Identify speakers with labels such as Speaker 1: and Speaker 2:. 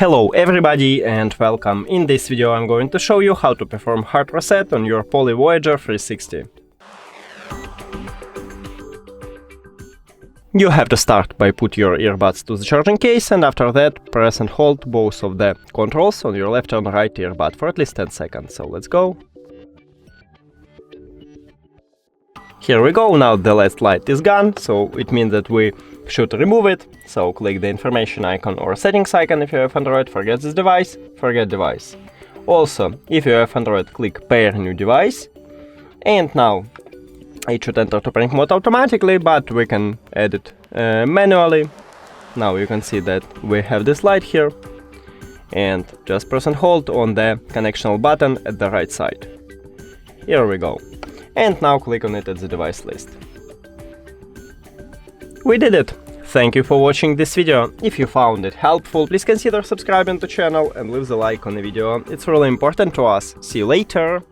Speaker 1: Hello everybody and welcome. In this video I'm going to show you how to perform hard reset on your POLY Voyager 360. You have to start by put your earbuds to the charging case, and after that press and hold both of the controls on your left and right earbud for at least 10 seconds. So let's go. Here we go, now the last light is gone, so it means that we should remove it. So click the information icon or settings icon if you have Android, forget this device, forget device. Also, if you have Android, click pair new device. And now it should enter to prank mode automatically, but we can add it manually. Now you can see that we have this light here. And just press and hold on the connectional button at the right side. Here we go. And now click on it at the device list. We did it! Thank you for watching this video. If you found it helpful, please consider subscribing to the channel and leave the like on the video. It's really important to us. See you later!